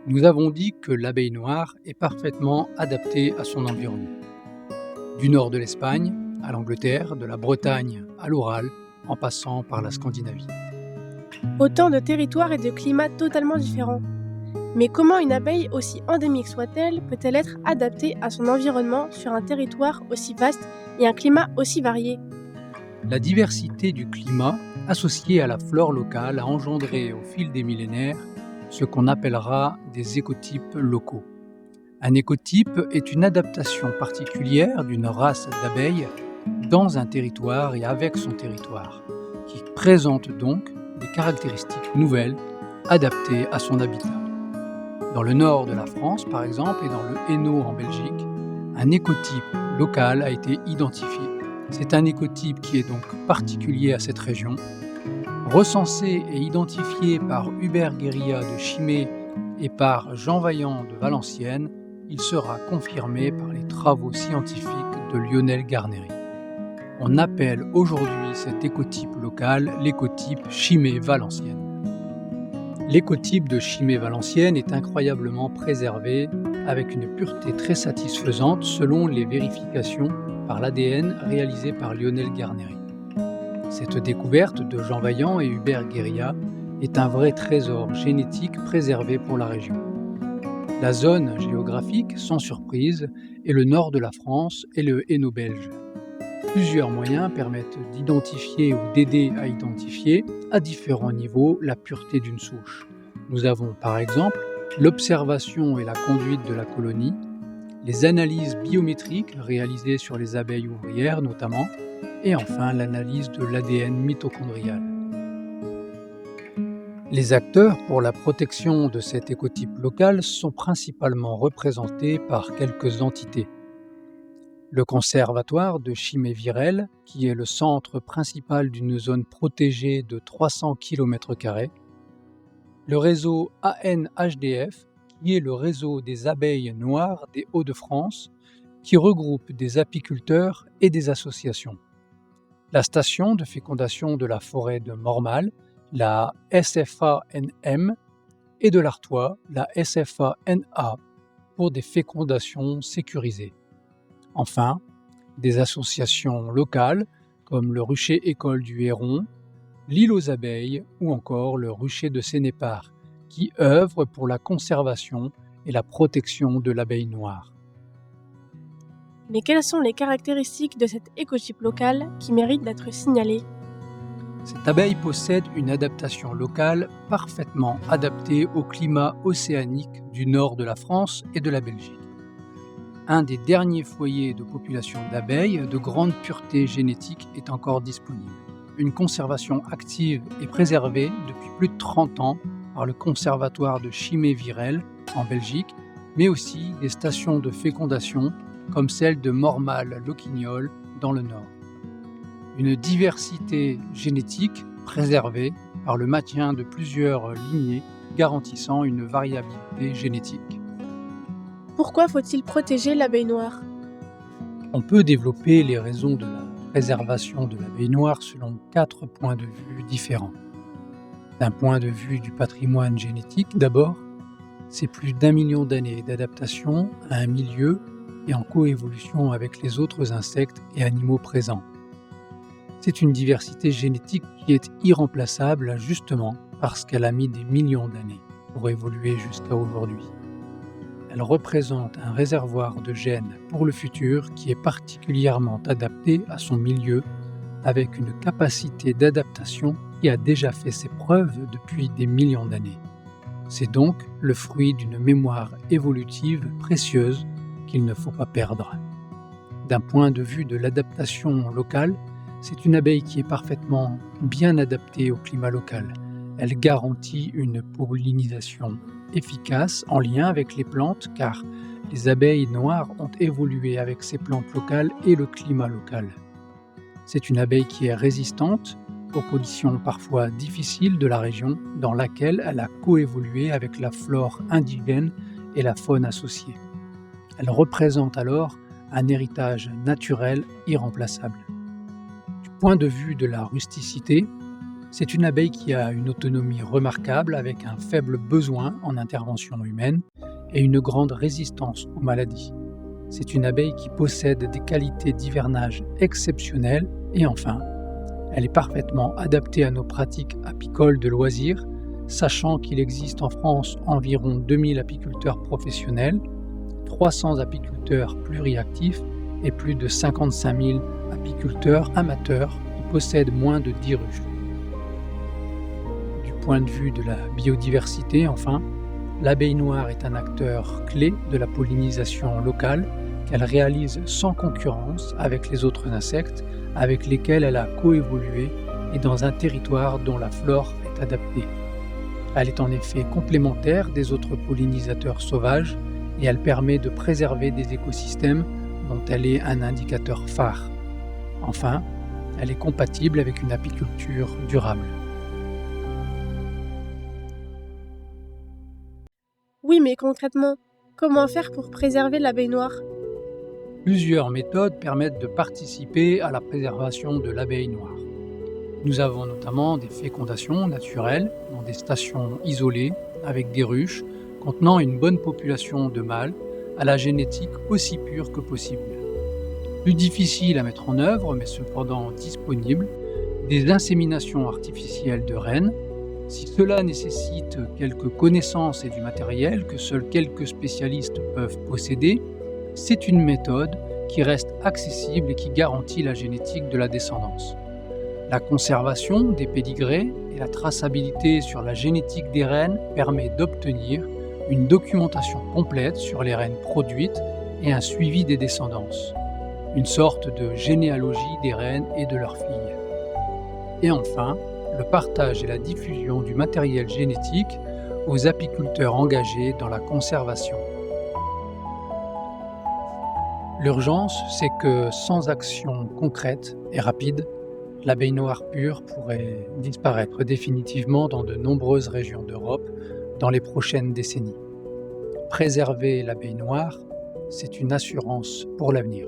Nous avons dit que l'abeille noire est parfaitement adaptée à son environnement. Du nord de l'Espagne à l'Angleterre, de la Bretagne à l'Oural, en passant par la Scandinavie. Autant de territoires et de climats totalement différents. Mais comment une abeille, aussi endémique soit-elle, peut-elle être adaptée à son environnement sur un territoire aussi vaste et un climat aussi varié ? La diversité du climat, associée à la flore locale, a engendré au fil des millénaires ce qu'on appellera des écotypes locaux. Un écotype est une adaptation particulière d'une race d'abeilles dans un territoire et avec son territoire, qui présente donc des caractéristiques nouvelles adaptées à son habitat. Dans le nord de la France, par exemple, et dans le Hainaut en Belgique, un écotype local a été identifié. C'est un écotype qui est donc particulier à cette région. Recensé et identifié par Hubert Guérilla de Chimay et par Jean Vaillant de Valenciennes, il sera confirmé par les travaux scientifiques de Lionel Garnery. On appelle aujourd'hui cet écotype local l'écotype Chimay-Valenciennes. L'écotype de Chimay-Valenciennes est incroyablement préservé avec une pureté très satisfaisante selon les vérifications par l'ADN réalisées par Lionel Garnery. Cette découverte de Jean Vaillant et Hubert Guérilla est un vrai trésor génétique préservé pour la région. La zone géographique, sans surprise, est le nord de la France et le Hainaut belge. Plusieurs moyens permettent d'identifier ou d'aider à identifier, à différents niveaux, la pureté d'une souche. Nous avons par exemple l'observation et la conduite de la colonie, les analyses biométriques réalisées sur les abeilles ouvrières notamment, et enfin l'analyse de l'ADN mitochondrial. Les acteurs pour la protection de cet écotype local sont principalement représentés par quelques entités. Le Conservatoire de Chimay-Virel, qui est le centre principal d'une zone protégée de 300 km², le réseau ANHDF, qui est le réseau des abeilles noires des Hauts-de-France, qui regroupe des apiculteurs et des associations. La station de fécondation de la forêt de Mormal, la SFA-NM, et de l'Artois, la SFA-NA, pour des fécondations sécurisées. Enfin, des associations locales comme le rucher école du Héron, l'île aux abeilles ou encore le rucher de Sénépar, qui œuvrent pour la conservation et la protection de l'abeille noire. Mais quelles sont les caractéristiques de cet écotype local qui méritent d'être signalées ? Cette abeille possède une adaptation locale parfaitement adaptée au climat océanique du nord de la France et de la Belgique. Un des derniers foyers de population d'abeilles de grande pureté génétique est encore disponible. Une conservation active est préservée depuis plus de 30 ans par le Conservatoire de Chimay-Virel en Belgique, mais aussi des stations de fécondation comme celle de Mormal-Loquignol dans le nord. Une diversité génétique préservée par le maintien de plusieurs lignées garantissant une variabilité génétique. Pourquoi faut-il protéger l'abeille noire ? On peut développer les raisons de la préservation de l'abeille noire selon 4 points de vue différents. D'un point de vue du patrimoine génétique d'abord, c'est plus d'1 million d'années d'adaptation à un milieu et en coévolution avec les autres insectes et animaux présents. C'est une diversité génétique qui est irremplaçable justement parce qu'elle a mis des millions d'années pour évoluer jusqu'à aujourd'hui. Elle représente un réservoir de gènes pour le futur qui est particulièrement adapté à son milieu avec une capacité d'adaptation qui a déjà fait ses preuves depuis des millions d'années. C'est donc le fruit d'une mémoire évolutive précieuse qu'il ne faut pas perdre. D'un point de vue de l'adaptation locale, c'est une abeille qui est parfaitement bien adaptée au climat local. Elle garantit une pollinisation efficace en lien avec les plantes car les abeilles noires ont évolué avec ces plantes locales et le climat local. C'est une abeille qui est résistante aux conditions parfois difficiles de la région dans laquelle elle a coévolué avec la flore indigène et la faune associée. Elle représente alors un héritage naturel irremplaçable. Du point de vue de la rusticité, C'est une abeille qui a une autonomie remarquable avec un faible besoin en intervention humaine et une grande résistance aux maladies. C'est une abeille qui possède des qualités d'hivernage exceptionnelles et enfin, elle est parfaitement adaptée à nos pratiques apicoles de loisirs, sachant qu'il existe en France environ 2000 apiculteurs professionnels, 300 apiculteurs pluriactifs et plus de 55 000 apiculteurs amateurs qui possèdent moins de 10 ruches. Du point de vue de la biodiversité, enfin, l'abeille noire est un acteur clé de la pollinisation locale qu'elle réalise sans concurrence avec les autres insectes avec lesquels elle a coévolué et dans un territoire dont la flore est adaptée. Elle est en effet complémentaire des autres pollinisateurs sauvages et elle permet de préserver des écosystèmes dont elle est un indicateur phare. Enfin, elle est compatible avec une apiculture durable. Oui, mais concrètement, comment faire pour préserver l'abeille noire? Plusieurs méthodes permettent de participer à la préservation de l'abeille noire. Nous avons notamment des fécondations naturelles dans des stations isolées avec des ruches contenant une bonne population de mâles à la génétique aussi pure que possible. Plus difficile à mettre en œuvre, mais cependant disponible, des inséminations artificielles de reines. Si cela nécessite quelques connaissances et du matériel que seuls quelques spécialistes peuvent posséder, c'est une méthode qui reste accessible et qui garantit la génétique de la descendance. La conservation des pédigrés et la traçabilité sur la génétique des reines permet d'obtenir une documentation complète sur les reines produites et un suivi des descendances, une sorte de généalogie des reines et de leurs filles. Et enfin, le partage et la diffusion du matériel génétique aux apiculteurs engagés dans la conservation. L'urgence, c'est que sans action concrète et rapide, l'abeille noire pure pourrait disparaître définitivement dans de nombreuses régions d'Europe dans les prochaines décennies. Préserver l'abeille noire, c'est une assurance pour l'avenir.